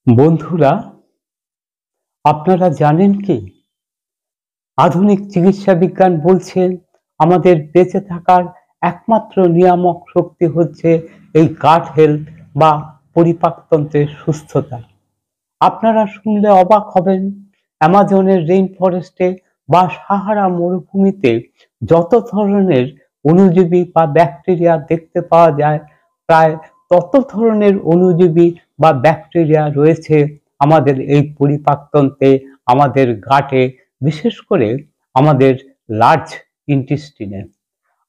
বন্ধুরা, আপনারা জানেন কি আধুনিক চিকিৎসা বিজ্ঞান বলছে আমাদের বেঁচে থাকার একমাত্র নিয়ামক শক্তি হচ্ছে এই গাট হেলথ বা পরিপাকতন্ত্রের সুস্থতা। আপনারা শুনলে অবাক হবেন, অ্যামাজনের রেইন ফরেস্টে বা সাহারা মরুভূমিতে যত ধরনের অণুজীবী বা ব্যাকটেরিয়া দেখতে পাওয়া যায়, প্রায় তত ধরনের অণুজীবী বা ব্যাকটেরিয়া রয়েছে আমাদের এই পরিপাকতন্ত্রে, আমাদের গাটে, বিশেষ করে আমাদের লার্জ ইন্টেস্টিনে।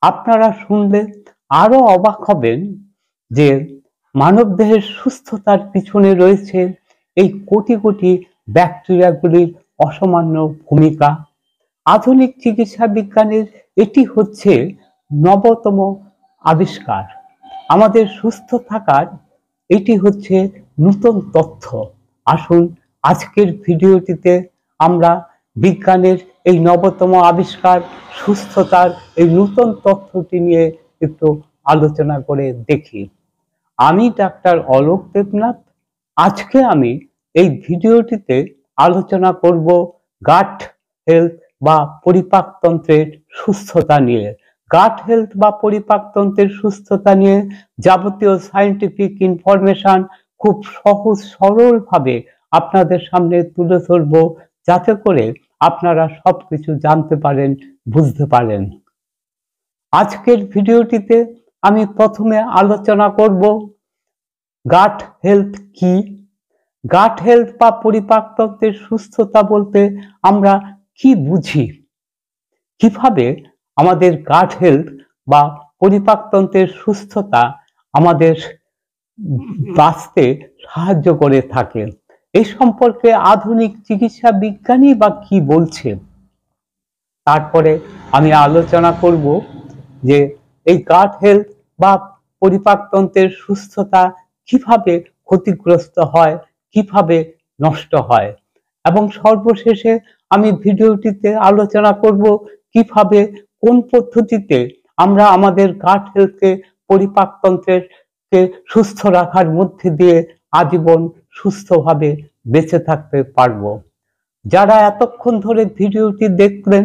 আপনারা শুনলে আরো অবাক হবেন যে মানবদেহের সুস্থতার পিছনে রয়েছে এই কোটি কোটি ব্যাকটেরিয়াগুলির অসামান্য ভূমিকা। আধুনিক চিকিৎসা বিজ্ঞানের এটি হচ্ছে নবতম আবিষ্কার। আমাদের সুস্থ থাকার এটি হচ্ছে নতুন তথ্য। আসুন আজকের ভিডিওটিতে আমরা বিজ্ঞানের এই নবতম আবিষ্কার, সুস্থতার এই নতুন তথ্যটি নিয়ে একটু আলোচনা করে দেখি। আমি ডাক্তার অলোক দেবনাথ। আজকে আমি এই ভিডিওটিতে আলোচনা করব গাট হেলথ বা পরিপাকতন্ত্রের সুস্থতা নিয়ে। গাট হেলথ বা পরিপাকতন্ত্রের সুস্থতা নিয়ে যাবতীয় সায়েন্টিফিক ইনফরমেশন খুব সহজ সরলভাবে আপনাদের সামনে তুলে ধরব, যাতে করে আপনারা সবকিছু জানতে পারেন, বুঝতে পারেন। আজকের ভিডিওটিতে আমি প্রথমে আলোচনা করব গাট হেলথ কি। গাট হেলথ বা পরিপাকতন্ত্রের সুস্থতা বলতে আমরা কি বুঝি, কিভাবে আমাদের গাট হেলথ বা পরিপাকতন্ত্রের সুস্থতা আমাদের বাঁচতে সাহায্য করে থাকে, এই সম্পর্কে আধুনিক চিকিৎসা বিজ্ঞানী বা কি বলছে। তারপরে আমি আলোচনা করব যে এই গাট হেলথ বা পরিপাকতন্ত্রের সুস্থতা কিভাবে ক্ষতিগ্রস্ত হয়, কিভাবে নষ্ট হয়, এবং সর্বশেষে আমি ভিডিওটিতে আলোচনা করব কিভাবে, কোন পদ্ধতিতে আমরা আমাদের গাট হেলথকে, পরিপাকতন্ত্রের সুস্থ রাখার মধ্যে দিয়ে আজীবন সুস্থভাবে বেঁচে থাকতে পারবো। যারা এতক্ষণ ধরে ভিডিওটি দেখলেন,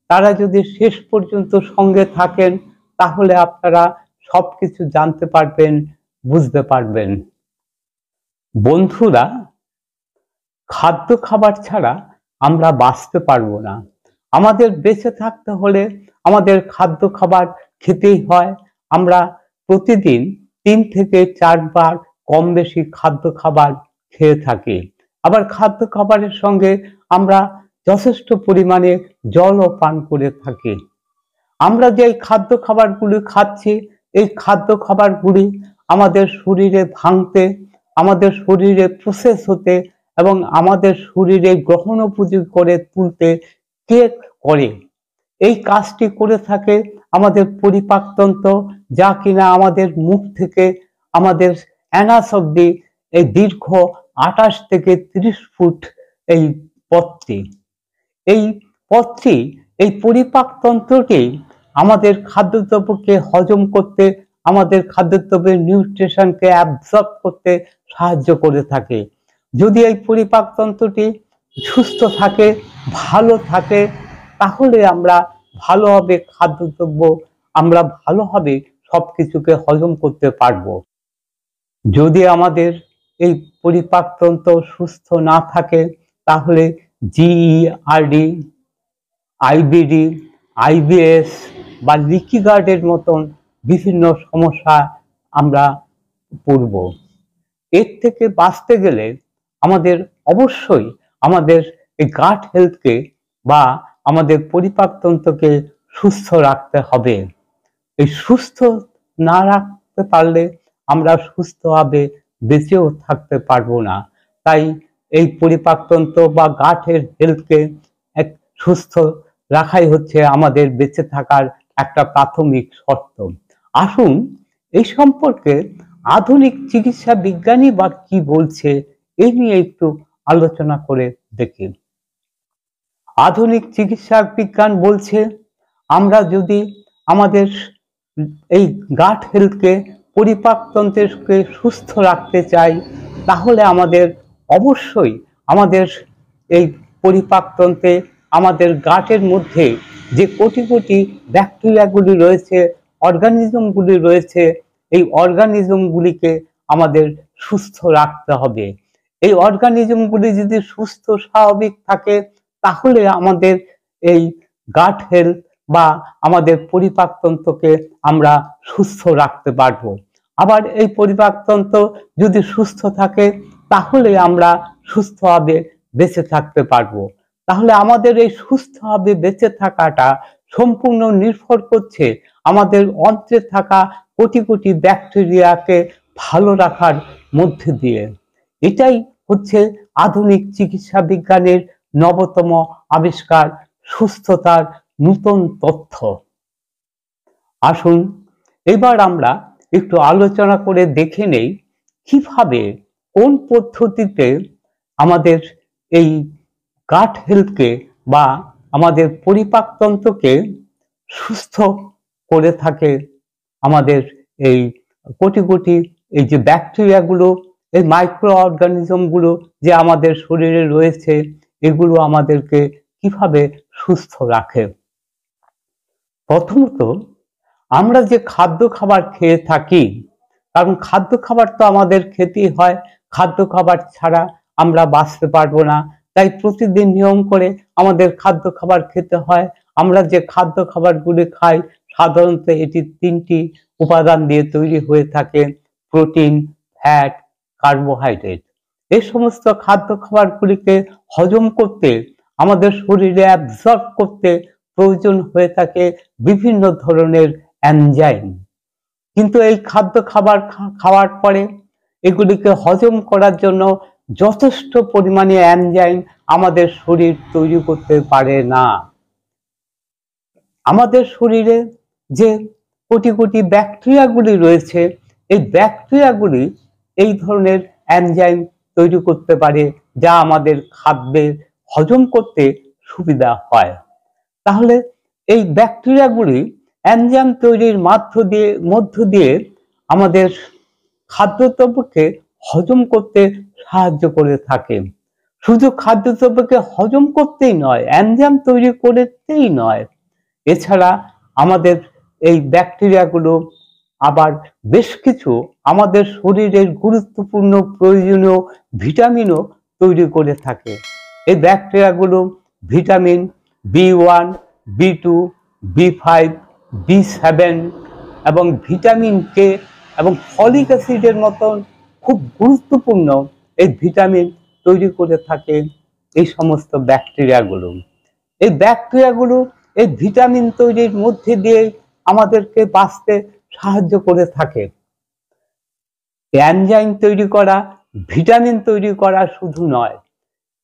তারা যদি শেষ পর্যন্ত সঙ্গে থাকেন, তাহলে আপনারা সবকিছু জানতে পারবেন, বুঝতে পারবেন। বন্ধুরা, খাদ্য খাবার ছাড়া আমরা বাঁচতে পারবো না। আমাদের বেঁচে থাকতে হলে আমাদের খাদ্য খাবার খেতেই হয়। আমরা প্রতিদিন 3 থেকে 4 বার কম বেশি খাদ্য খাবার খেয়ে থাকি। আবার খাদ্য খাবারের সঙ্গে আমরা যথেষ্ট পরিমাণে জলও পান করে থাকি। আমরা যে খাদ্য খাবারগুলি খাচ্ছি, এই খাদ্য খাবারগুলি আমাদের শরীরে ভাঙতে, আমাদের শরীরে প্রসেস হতে এবং আমাদের শরীরে গ্রহণোপযোগী করে তুলতে কে করে? এই কাজটি করে থাকে আমাদের পরিপাকতন্ত্র, যা কিনা আমাদের মুখ থেকে আমাদের অ্যানাস অব্দি এই দীর্ঘ 28 থেকে 30 ফুট এই পথটি। এই পথটি, এই পরিপাকতন্ত্রটি আমাদের খাদ্যদ্রব্যকে হজম করতে, আমাদের খাদ্যদ্রব্যের নিউট্রিশনকে অ্যাবজর্ব করতে সাহায্য করে থাকে। যদি এই পরিপাকতন্ত্রটি সুস্থ থাকে, ভালো থাকে, তাহলে আমরা ভালোভাবে খাদ্যদ্রব্য, আমরা ভালোভাবে সবকিছুকে হজম করতে পারবো। যদি আমাদের এই পরিপাকতন্ত্র সুস্থ না থাকে, তাহলে জিইআরডি, আইবিডি, আইবিএস বা লিকি গার্ডের মতন বিভিন্ন সমস্যা আমরা পড়ব। এর থেকে বাঁচতে গেলে আমাদের অবশ্যই আমাদের এই গাট হেলথকে বা আমাদের পরিপাকতন্ত্রকে সুস্থ রাখতে হবে। এই সুস্থ না রাখতে পারলে আমরা সুস্থভাবে বেঁচেও থাকতে পারবো না। তাই এই পরিপাকতন্ত্র বা গাটের হেলথকে এক সুস্থ রাখাই হচ্ছে আমাদের বেঁচে থাকার একটা প্রাথমিক শর্ত। আসুন এই সম্পর্কে আধুনিক চিকিৎসা বিজ্ঞানী বা কি বলছে, এই নিয়ে একটু আলোচনা করে দেখি। আধুনিক চিকিৎসা বিজ্ঞান বলছে, আমরা যদি আমাদের এই গাট হেলথকে, পরিপাকতন্ত্রকে সুস্থ রাখতে চাই, তাহলে আমাদের অবশ্যই আমাদের এই পরিপাকতন্ত্রে, আমাদের গাটের মধ্যে যে কোটি কোটি ব্যাকটেরিয়াগুলি রয়েছে, অর্গানিজমগুলি রয়েছে, এই অর্গানিজমগুলিকে আমাদের সুস্থ রাখতে হবে। এই অর্গানিজমগুলি যদি সুস্থ স্বাভাবিক থাকে, তাহলে আমাদের এই গাট হেলথ বা আমাদের পরিপাকতন্ত্রকে আমরা সুস্থ রাখতে পারবো। আবার এই পরিপাকতন্ত্র যদি সুস্থ থাকে, তাহলে আমরা সুস্থভাবে বেঁচে থাকতে পারবো। তাহলে আমাদের এই সুস্থভাবে বেঁচে থাকাটা সম্পূর্ণ নির্ভর করছে আমাদের অন্ত্রে থাকা কোটি কোটি ব্যাকটেরিয়াকে ভালো রাখার মধ্যে দিয়ে। এটাই হচ্ছে আধুনিক চিকিৎসা বিজ্ঞানের নবতম আবিষ্কার, সুস্থতার নূতন তথ্য। আসুন এবার আমরা একটু আলোচনা করে দেখে নেই কিভাবে, কোন পদ্ধতিতে আমাদের এই গাট হেলথকে বা আমাদের পরিপাকতন্ত্রকে সুস্থ করে থাকে আমাদের এই কোটি কোটি এই যে ব্যাকটেরিয়াগুলো, এই মাইক্রো অর্গানিজমগুলো যে আমাদের শরীরে রয়েছে, এগুলো আমাদেরকে কিভাবে সুস্থ রাখে। প্রথমত, আমরা যে খাদ্য খাবার খেয়ে থাকি, কারণ খাদ্য খাবার তো আমাদের খেতেই হয়, খাদ্য খাবার ছাড়া আমরা বাঁচতে পারবো না। তাই প্রতিদিন নিয়ম করে আমাদের খাদ্য খাবার খেতে হয়। আমরা যে খাদ্য খাবারগুলি খাই, সাধারণত এটি 3টি উপাদান দিয়ে তৈরি হয়ে থাকে: প্রোটিন, ফ্যাট, কার্বোহাইড্রেট। এই সমস্ত খাদ্য খাবারগুলিকে হজম করতে, আমাদের শরীরে অ্যাবজর্ব করতে প্রয়োজন হয়ে থাকে বিভিন্ন ধরনের এনজাইম। কিন্তু এই খাদ্য খাবার খাওয়ার পরে এগুলিকে হজম করার জন্য যথেষ্ট পরিমাণে এনজাইম আমাদের শরীর তৈরি করতে পারে না। আমাদের শরীরে যে কোটি কোটি ব্যাকটেরিয়াগুলি রয়েছে, এই ব্যাকটেরিয়াগুলি এই ধরনের এনজাইম তৈরি করতে পারে, যা আমাদের খাদ্যের হজম করতে সুবিধা হয়। তাহলে এই ব্যাকটেরিয়াগুলি এনজাইম তৈরির মধ্য দিয়ে আমাদের খাদ্যদ্রব্যকে হজম করতে সাহায্য করে থাকে। শুধু খাদ্যদ্রব্যকে হজম করতেই নয়, এনজাইম তৈরি করতেই নয়, এছাড়া আমাদের এই ব্যাকটেরিয়াগুলো আবার বেশ কিছু আমাদের শরীরের গুরুত্বপূর্ণ প্রয়োজনীয় ভিটামিনও তৈরি করে থাকে। এই ব্যাকটেরিয়াগুলো vitamin B1, B2, B5, B7 এবং ভিটামিন কে এবং ফলিক অ্যাসিডের মতন খুব গুরুত্বপূর্ণ এই ভিটামিন তৈরি করে থাকে এই সমস্ত ব্যাকটেরিয়াগুলো। এই ব্যাকটেরিয়াগুলো এই ভিটামিন তৈরির মধ্যে দিয়ে আমাদেরকে বাঁচতে সাহায্য করে থাকে। এনজাইম তৈরি করা, ভিটামিন তৈরি করা শুধু নয়,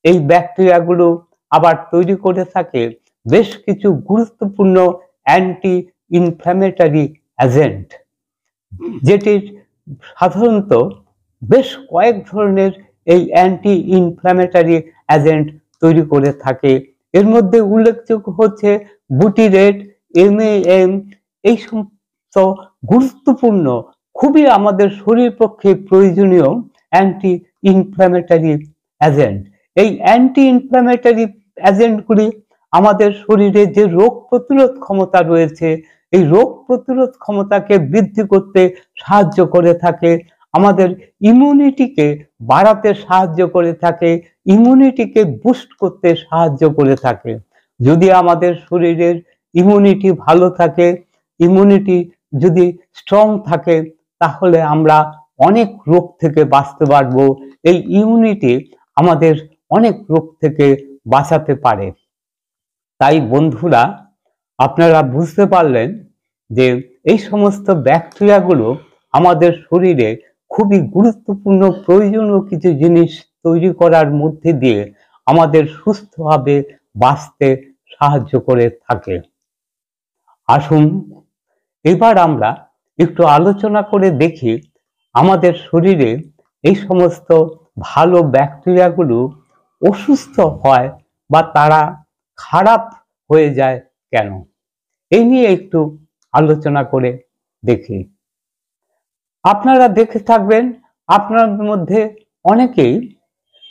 এই ব্যাকটেরিয়াগুলো আবার তৈরি করে থাকে বেশ কিছু গুরুত্বপূর্ণ অ্যান্টি ইনফ্ল্যামেটরি এজেন্ট, যেটির সাধারণত বেশ কয়েক ধরনের এই অ্যান্টি ইনফ্ল্যামেটরি এজেন্ট তৈরি করে থাকে। এর মধ্যে উল্লেখযোগ্য হচ্ছে বুটিরেট, MAM। এই সমস্ত গুরুত্বপূর্ণ, খুবই আমাদের শরীর পক্ষে প্রয়োজনীয় অ্যান্টি ইনফ্ল্যামেটরি এজেন্ট। এই অ্যান্টি ইনফ্ল্যামেটরি এজেন্টগুলি আমাদের শরীরে যে রোগ প্রতিরোধ ক্ষমতা রয়েছে, এই রোগ প্রতিরোধ ক্ষমতাকে বৃদ্ধি করতে সাহায্য করে থাকে, আমাদের ইমিউনিটিকে বাড়াতে সাহায্য করে থাকে, ইমিউনিটিকে বুস্ট করতে সাহায্য করে থাকে। যদি আমাদের শরীরের ইমিউনিটি ভালো থাকে, ইমিউনিটি যদি স্ট্রং থাকে, তাহলে আমরা অনেক রোগ থেকে বাঁচতে পারবো। এই ইমিউনিটি আমাদের অনেক রোগ থেকে বাঁচাতে পারে। তাই বন্ধুরা, আপনারা বুঝতে পারলেন যে এই সমস্ত ব্যাকটেরিয়াগুলো আমাদের শরীরে খুবই গুরুত্বপূর্ণ প্রয়োজনীয় কিছু জিনিস তৈরি করার মধ্যে দিয়ে আমাদের সুস্থভাবে বাঁচতে সাহায্য করে থাকে। আসুন এবার আমরা একটু আলোচনা করে দেখি আমাদের শরীরে এই সমস্ত ভালো ব্যাকটেরিয়াগুলো অসুস্থ হয় বা তারা খারাপ হয়ে যায় কেন। এই নিয়ে একটু আলোচনা করে দেখি। আপনারা দেখে থাকবেন, আপনার মধ্যে অনেকেই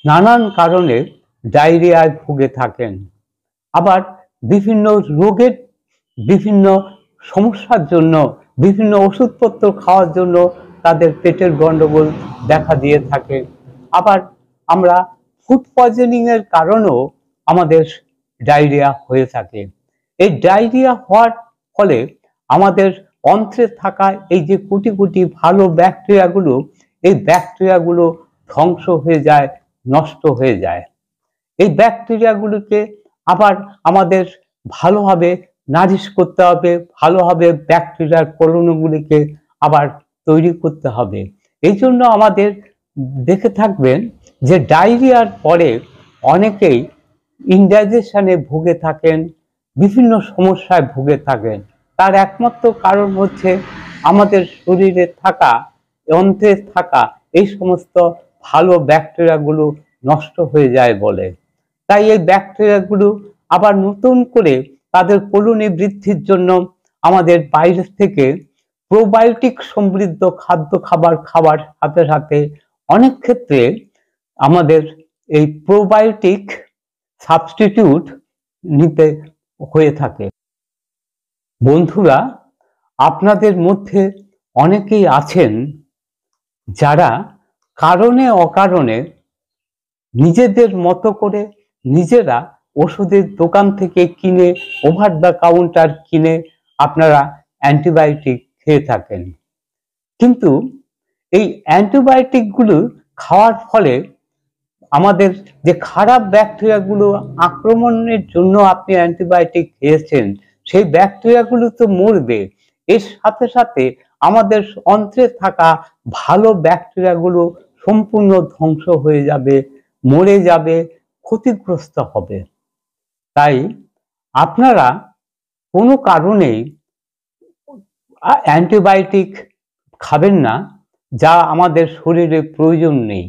নানান কারণে ডায়রিয়ায় ভুগে থাকেন। আবার বিভিন্ন রোগের বিভিন্ন সমস্যার জন্য বিভিন্ন ওষুধপত্র খাওয়ার জন্য তাদের পেটের গন্ডগোল দেখা দিয়ে থাকে। আবার আমরা ফুড পয়জনিং এর কারণেও আমাদের ডায়রিয়া হয়ে থাকে। এই ডায়রিয়া হওয়ার ফলে আমাদের অন্ত্রে থাকা এই যে কোটি কোটি ভালো ব্যাকটেরিয়াগুলো, এই ব্যাকটেরিয়াগুলো ধ্বংস হয়ে যায়, নষ্ট হয়ে যায়। এই ব্যাকটেরিয়াগুলোকে আবার আমাদের ভালোভাবে নারিশ করতে হবে, ভালোভাবে ব্যাকটেরিয়ার কলোনিগুলিকে আবার তৈরি করতে হবে। এই জন্য আমাদের দেখে থাকবেন যে ডায়রিয়ার পরে অনেকেই ইনডাইজেশনে ভুগে থাকেন, বিভিন্ন সমস্যায় ভুগে থাকেন। তার একমাত্র কারণ হচ্ছে আমাদের শরীরে থাকা, অন্ত্রে থাকা এই সমস্ত ভালো ব্যাকটেরিয়াগুলো নষ্ট হয়ে যায় বলে। তাই এই ব্যাকটেরিয়াগুলো আবার নতুন করে তাদের কলোনি বৃদ্ধির জন্য আমাদের বাইরে থেকে প্রোবায়োটিক সমৃদ্ধ খাদ্য খাবার সাথে সাথে অনেক ক্ষেত্রে আমাদের এই প্রোবায়োটিক সাবস্টিটিউট নিতে হয়ে থাকে। বন্ধুরা, আপনাদের মধ্যে অনেকেই আছেন যারা কারণে অকারণে নিজেদের মতো করে নিজেরা ওষুধের দোকান থেকে কিনে, ওভার দ্য কাউন্টার কিনে আপনারা অ্যান্টিবায়োটিক খেয়ে থাকেন। কিন্তু এই অ্যান্টিবায়োটিকগুলো খাওয়ার ফলে আমাদের যে খারাপ ব্যাকটেরিয়াগুলো আক্রমণের জন্য আপনি অ্যান্টিবায়োটিক খেয়েছেন, সেই ব্যাকটেরিয়াগুলো তো মরবে। এর সাথে সাথে আমাদের অন্ত্রে থাকা ভালো ব্যাকটেরিয়াগুলো সম্পূর্ণ ধ্বংস হয়ে যাবে, মরে যাবে, ক্ষতিগ্রস্ত হবে। তাই আপনারা কোনো কারণেই অ্যান্টিবায়োটিক খাবেন না যা আমাদের শরীরে প্রয়োজন নেই।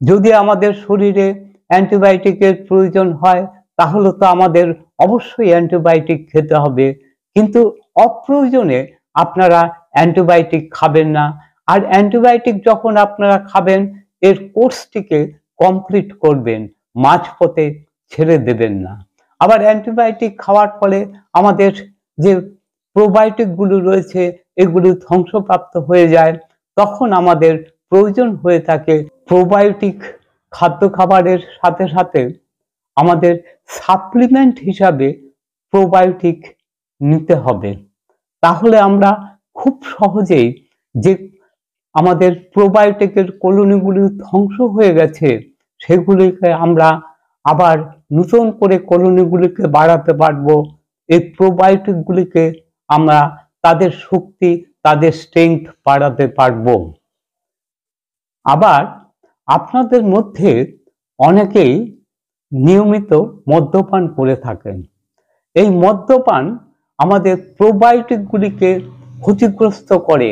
যদি আমাদের শরীরে অ্যান্টিবায়োটিকের প্রয়োজন হয় তাহলে তো আমাদের অবশ্যই অ্যান্টিবায়োটিক খেতে হবে, কিন্তু অপ্রয়োজনে আপনারা অ্যান্টিবায়োটিক খাবেন না। আর অ্যান্টিবায়োটিক যখন আপনারা খাবেন এর কোর্সটিকে কমপ্লিট করবেন, মাঝপথে ছেড়ে দেবেন না। আবার অ্যান্টিবায়োটিক খাওয়ার ফলে আমাদের যে প্রোবায়োটিকগুলো রয়েছে এগুলো ধ্বংসপ্রাপ্ত হয়ে যায়, তখন আমাদের প্রয়োজন হয়ে থাকে প্রোবায়োটিক খাদ্য খাবারের সাথে সাথে আমাদের সাপ্লিমেন্ট হিসাবে প্রোবায়োটিক নিতে হবে। তাহলে আমরা খুব সহজেই যে আমাদের প্রোবায়োটিকের কলোনিগুলি ধ্বংস হয়ে গেছে সেগুলিকে আমরা আবার নতুন করে কলোনিগুলিকে বাড়াতে পারবো। এই প্রোবায়োটিকগুলিকে আমরা তাদের শক্তি, তাদের স্ট্রেংথ বাড়াতে পারবো। আবার আপনাদের মধ্যে অনেকেই নিয়মিত মদ্যপান করে থাকেন। এই মদ্যপান আমাদের প্রোবায়োটিকগুলিকে ক্ষতিগ্রস্ত করে,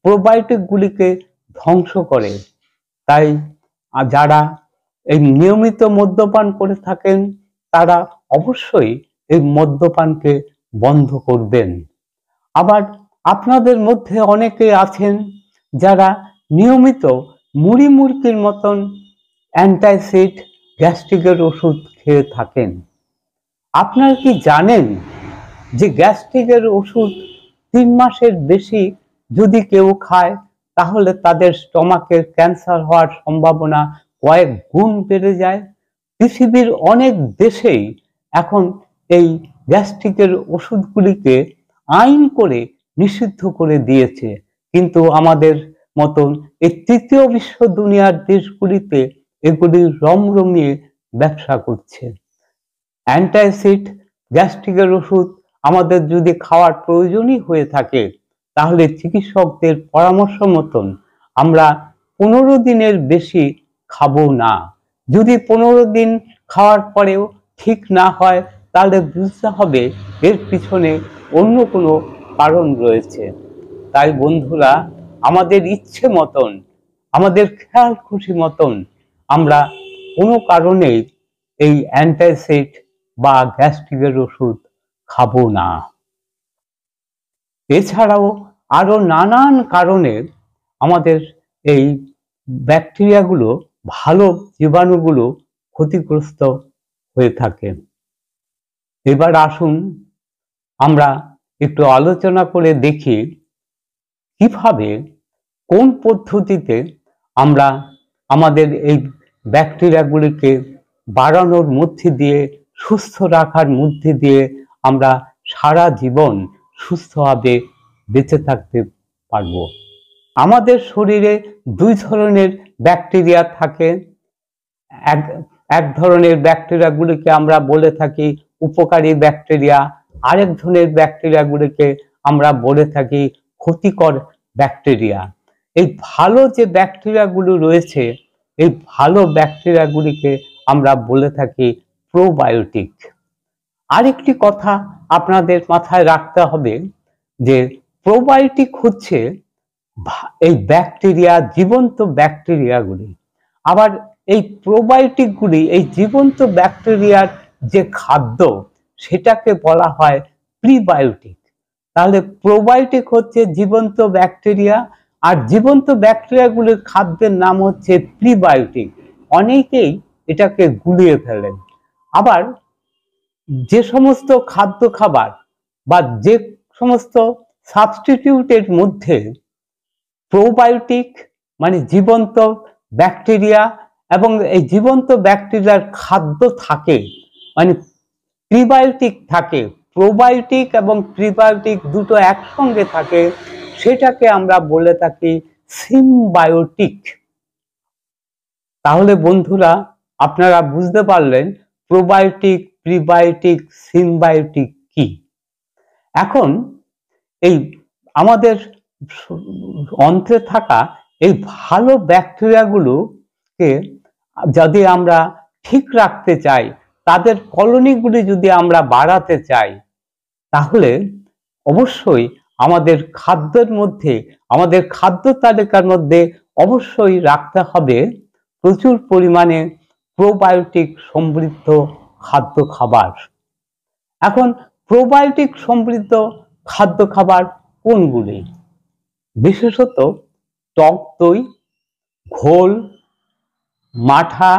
প্রোবায়োটিকগুলিকে ধ্বংস করে। তাই যারা এই নিয়মিত মদ্যপান করে থাকেন তারা অবশ্যই এই মদ্যপানকে বন্ধ করবেন। আবার আপনাদের মধ্যে অনেকে আছেন যারা নিয়মিত মুড়ি মুড়কির মতন অ্যান্টাসিড গ্যাস্ট্রিকের ওষুধ খেয়ে থাকেন। আপনারা কি জানেন যে গ্যাস্ট্রিকের ওষুধ 3 মাসের বেশি যদি কেউ খায় তাহলে তাদের স্টমাকের ক্যান্সার হওয়ার সম্ভাবনা কয়েক গুণ বেড়ে যায়? পৃথিবীর অনেক দেশেই এখন এই গ্যাস্ট্রিকের ওষুধগুলিকে আইন করে নিষিদ্ধ করে দিয়েছে, কিন্তু আমাদের মতন এই তৃতীয় বিশ্ব দুনিয়ার দেশগুলিতে এগুলি রমরমিয়ে ব্যবসা করছে। অ্যান্টাসিড গ্যাস্ট্রিকের ওষুধ আমাদের যদি খাওয়ার প্রয়োজনই হয়ে থাকে তাহলে চিকিৎসকদের পরামর্শ মতন আমরা 15 দিনের বেশি খাবো না। যদি 15 দিন খাওয়ার পরেও ঠিক না হয় তাহলে বুঝতে হবে এর পিছনে অন্য কোনো কারণ রয়েছে। তাই বন্ধুরা, আমাদের ইচ্ছে মতন, আমাদের খেয়াল খুশি মতন আমরা কোনো কারণেই এই অ্যান্টাসিড বা গ্যাস্ট্রিকের ওষুধ খাবো না। এছাড়াও আরো নানান কারণে আমাদের এই ব্যাকটেরিয়াগুলো ভালো জীবাণুগুলো ক্ষতিগ্রস্ত হয়ে থাকে। এবার আসুন আমরা একটু আলোচনা করে দেখি কিভাবে, কোন পদ্ধতিতে আমরা আমাদের এই ব্যাকটেরিয়াগুলিকে বাড়ানোর মধ্যে দিয়ে, সুস্থ রাখার মধ্যে দিয়ে আমরা সারা জীবন সুস্থভাবে বেঁচে থাকতে পারব। আমাদের শরীরে দুই ধরনের ব্যাকটেরিয়া থাকে। এক ধরনের ব্যাকটেরিয়াগুলিকে আমরা বলে থাকি উপকারী ব্যাকটেরিয়া, আরেক ধরনের ব্যাকটেরিয়াগুলিকে আমরা বলে থাকি ক্ষতিকর ব্যাকটেরিয়া। এই ভালো যে ব্যাকটেরিয়াগুলো রয়েছে, এই ভালো ব্যাকটেরিয়াগুলিকে আমরা বলে থাকি প্রোবায়োটিক। আরেকটি কথা আপনাদের মাথায় রাখতে হবে যে প্রোবায়োটিক হচ্ছে এই ব্যাকটেরিয়া, জীবন্ত ব্যাকটেরিয়াগুলি। আবার এই প্রোবায়োটিকগুলি, এই জীবন্ত ব্যাকটেরিয়ার যে খাদ্য, সেটাকে বলা হয় প্রিবায়োটিক। তাহলে প্রোবায়োটিক হচ্ছে জীবন্ত ব্যাকটেরিয়া, আর জীবন্ত ব্যাকটেরিয়াগুলির খাদ্যের নাম হচ্ছে প্রিবায়োটিক। অনেকেই এটাকে গুলিয়ে ফেলেন। আবার যে সমস্ত খাদ্য খাবার বা যে সমস্ত সাবস্টিটিউটের মধ্যে প্রোবায়োটিক মানে জীবন্ত ব্যাকটেরিয়া এবং এই জীবন্ত ব্যাকটেরিয়ার খাদ্য থাকে, মানে প্রিবায়োটিক থাকে, প্রোবায়োটিক এবং প্রিবায়োটিক দুটো একসঙ্গে থাকে, সেটাকে আমরা বলে থাকি সিমবায়োটিক। তাহলে বন্ধুরা, আপনারা বুঝতে পারলেন প্রোবায়োটিক, প্রিবায়োটিক, সিমবায়োটিক কি। এখন এই আমাদের অন্ত্রে থাকা এই ভালো ব্যাকটেরিয়াগুলোকে যদি আমরা ঠিক রাখতে চাই, তাদের কলোনিগুলি যদি আমরা বাড়াতে চাই, তাহলে অবশ্যই আমাদের খাদ্যের মধ্যে, আমাদের খাদ্য তালিকার মধ্যে অবশ্যই রাখতে হবে প্রচুর পরিমাণে প্রোবায়োটিক সমৃদ্ধ খাদ্য খাবার। এখন প্রোবায়োটিক সমৃদ্ধ খাদ্য খাবার কোনগুলি? বিশেষত টক দই, ঘোল, মাঠা,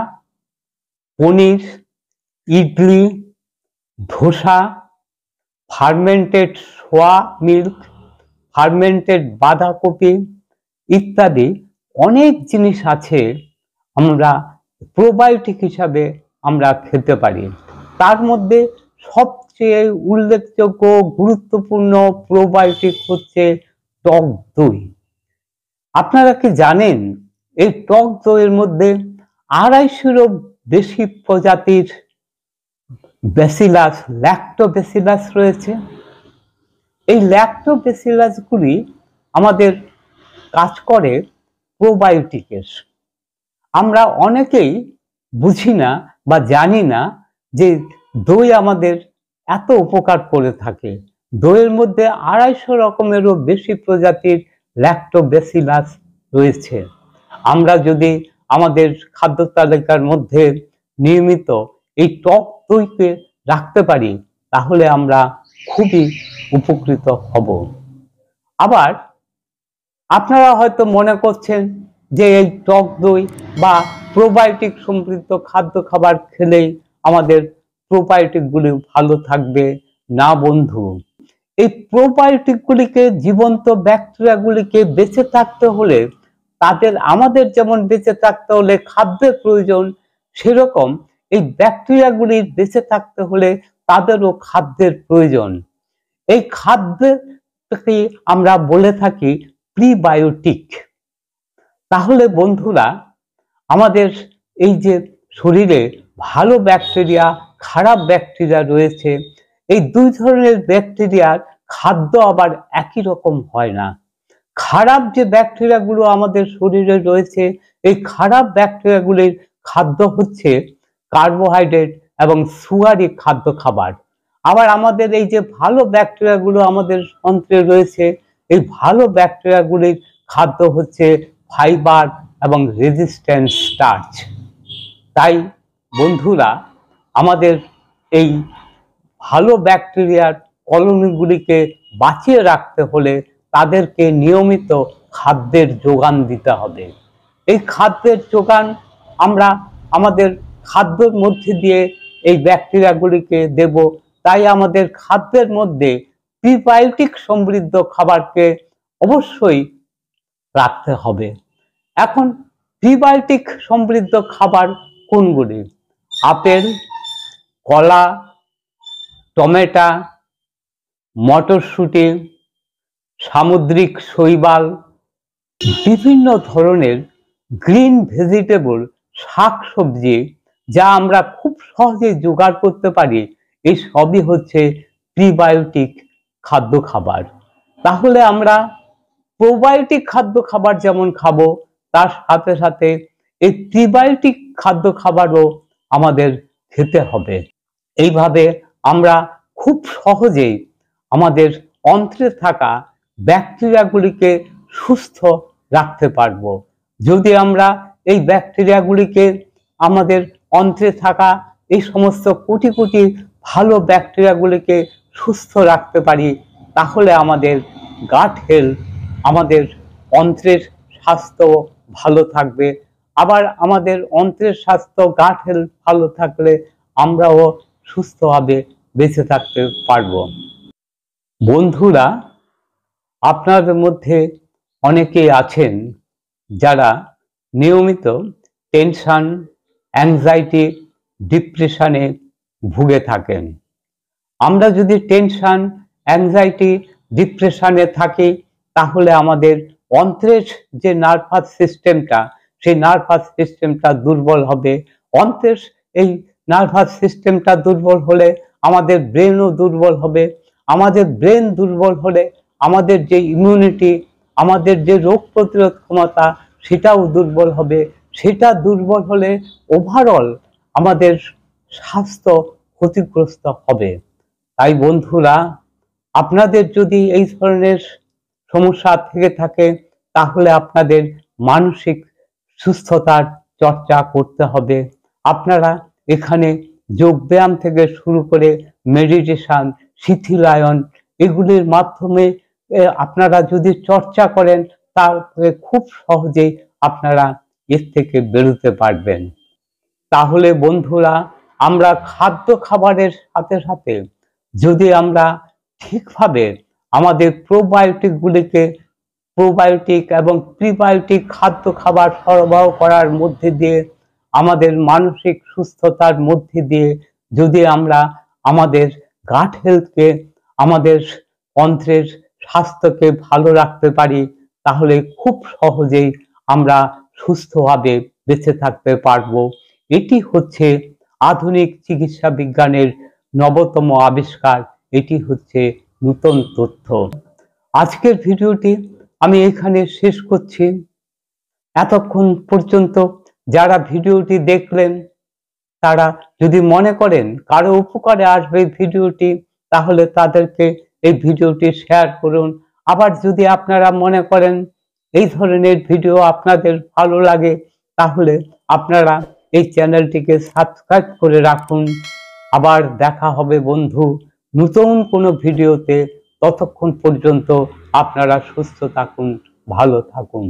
পনির, ইডলি, ধোসা, ফার্মেন্টেড সোয়া মিল্ক, ফার্মেন্টেড বাঁধাকপি ইত্যাদি অনেক জিনিস আছে আমরা প্রোবায়োটিক হিসাবে আমরা খেতে পারি। তার মধ্যে সবচেয়ে উল্লেখযোগ্য গুরুত্বপূর্ণ প্রোবায়োটিক হচ্ছে টক দই। আপনারা কি জানেন এই টক দইয়ের মধ্যে 250-এরও বেশি প্রজাতির ব্যাসিলাস, ল্যাক্টোব্যাসিলাস রয়েছে। এই ল্যাক্টোব্যাসিলাসগুলি আমাদের কাজ করে প্রোবায়োটিকের। আমরা অনেকেই বুঝি না বা জানি না যে দই আমাদের এত উপকার করে থাকে। দইয়ের মধ্যে 250 রকমেরও বেশি প্রজাতির ল্যাক্টোব্যাসিলাস রয়েছে। আমরা যদি আমাদের খাদ্য তালিকার মধ্যে নিয়মিত এই টক দইকে রাখতে পারি, তাহলে আমরা খুবই উপকৃত হব। আবার আপনারা হয়তো মনে করছেন যে এই টক দই বা প্রোবায়োটিক সমৃদ্ধ খাদ্য খাবার খেলেই আমাদের প্রোবায়োটিকগুলি ভালো থাকবে। না বন্ধু, এই প্রোবায়োটিকগুলিকে, জীবন্ত ব্যাকটেরিয়াগুলিকে বেঁচে থাকতে হলে আমাদের যেমন বেঁচে থাকতে হলে খাদ্যের প্রয়োজন, সেরকম এই ব্যাকটেরিয়াগুলির বেঁচে থাকতে হলে তাদেরও খাদ্যের প্রয়োজন। এই খাদ্যকে আমরা বলে থাকি প্রিবায়োটিক। তাহলে বন্ধুরা, আমাদের এই যে শরীরে ভালো ব্যাকটেরিয়া, খারাপ ব্যাকটেরিয়া রয়েছে, এই দুই ধরনের ব্যাকটেরিয়ার খাদ্য আবার একই রকম হয় না। খারাপ যে ব্যাকটেরিয়াগুলো আমাদের শরীরে রয়েছে, এই খারাপ ব্যাকটেরিয়াগুলির খাদ্য হচ্ছে কার্বোহাইড্রেট এবং সুগারি খাদ্য খাবার। আবার আমাদের এই যে ভালো ব্যাকটেরিয়াগুলো আমাদের অন্ত্রে রয়েছে, এই ভালো ব্যাকটেরিয়াগুলির খাদ্য হচ্ছে ফাইবার এবং রেজিস্ট্যান্ট স্টার্চ। তাই বন্ধুরা, আমাদের এই ভালো ব্যাকটেরিয়ার কলোনিগুলিকে বাঁচিয়ে রাখতে হলে তাদেরকে নিয়মিত খাদ্যের যোগান দিতে হবে। এই খাদ্যের যোগান আমরা আমাদের খাদ্যের মধ্যে দিয়ে এই ব্যাকটেরিয়াগুলিকে দেব। তাই আমাদের খাদ্যের মধ্যে প্রিবায়োটিক সমৃদ্ধ খাবারকে অবশ্যই রাখতে হবে। এখন প্রিবায়োটিক সমৃদ্ধ খাবার কোনগুলি? আপেল, কলা, টমেটো, মটরশুঁটি, সামুদ্রিক শৈবাল, বিভিন্ন ধরনের গ্রিন ভেজিটেবল, শাকসবজি যা আমরা খুব সহজে জোগাড় করতে পারি, এই সবই হচ্ছে প্রিবায়োটিক খাদ্য খাবার। তাহলে আমরা প্রোবায়োটিক খাদ্য খাবার যেমন খাবো, তার সাথে সাথে এই প্রিবায়োটিক খাদ্য খাবারও আমাদের খেতে হবে। এইভাবে আমরা খুব সহজেই আমাদের অন্ত্রে থাকা ব্যাকটেরিয়াগুলিকে সুস্থ রাখতে পারবো। যদি আমরা এই ব্যাকটেরিয়াগুলিকে, আমাদের অন্ত্রে থাকা এই সমস্ত কোটি কোটি ভালো ব্যাকটেরিয়াগুলিকে সুস্থ রাখতে পারি, তাহলে আমাদের গাট হেলথ, আমাদের অন্ত্রের স্বাস্থ্য ভালো থাকবে। আবার আমাদের অন্ত্রের স্বাস্থ্য, গাট হেলথ ভালো থাকলে আমরাও সুস্থভাবে বেঁচে থাকতে পারবো। বন্ধুরা, আপনাদের মধ্যে অনেকেই আছেন যারা নিয়মিত টেনশন, অ্যাংজাইটি, ডিপ্রেশনে ভুগে থাকেন। আমরা যদি টেনশন, অ্যাংজাইটি, ডিপ্রেশনে থাকি, তাহলে আমাদের অন্ত্রের যে নার্ভাস সিস্টেমটা, সেই নার্ভাস সিস্টেমটা দুর্বল হবে। অন্ত্রের এই নার্ভাস সিস্টেমটা দুর্বল হলে আমাদের ব্রেনও দুর্বল হবে। আমাদের ব্রেন দুর্বল হলে আমাদের যে ইমিউনিটি, আমাদের যে রোগ প্রতিরোধ ক্ষমতা, সেটাও দুর্বল হবে। সেটা দুর্বল হলে ওভারঅল আমাদের স্বাস্থ্য ক্ষতিগ্রস্ত হবে। তাই বন্ধুরা, আপনাদের যদি এই ধরনের সমস্যা থেকে থাকে, তাহলে আপনাদের মানসিক সুস্থতার চর্চা করতে হবে। আপনারা এখানে যোগব্যায়াম থেকে শুরু করে মেডিটেশন, শিথিলায়ন, এগুলির মাধ্যমে আপনারা যদি চর্চা করেন, তাহলে খুব সহজেই আপনারা এর থেকে বেরোতে পারবেন। তাহলে বন্ধুরা, আমরা খাদ্য খাবারের সাথে সাথে যদি আমরা ঠিকভাবে আমাদের প্রোবায়োটিকগুলিকে, প্রোবায়োটিক এবং প্রিবায়োটিক খাদ্য খাবার সরবরাহ করার মধ্যে দিয়ে, আমাদের মানসিক সুস্থতার মধ্যে দিয়ে যদি আমরা আমাদের গাট হেলথকে, আমাদের অন্ত্রের স্বাস্থ্যকে ভালো রাখতে পারি, তাহলে খুব সহজেই আমরা সুস্থভাবে বেঁচে থাকতে পারবো। এটি হচ্ছে আধুনিক চিকিৎসা বিজ্ঞানের নবতম আবিষ্কার। এটি হচ্ছে নূতন তথ্য। আজকের ভিডিওটি আমি এখানে শেষ করছি। এতক্ষণ পর্যন্ত যারা ভিডিওটি দেখলেন, তারা যদি মনে করেন কারো উপকারে আসবে ভিডিওটি, তাহলে তাদেরকে এই ভিডিওটি শেয়ার করুন। আবার যদি আপনারা মনে করেন এই ধরনের ভিডিও আপনাদের ভালো লাগে, তাহলে আপনারা এই চ্যানেলটিকে সাবস্ক্রাইব করে রাখুন। আবার দেখা হবে বন্ধু নতুন কোনো ভিডিওতে। ততক্ষণ পর্যন্ত আপনারা সুস্থ থাকুন, ভালো থাকুন।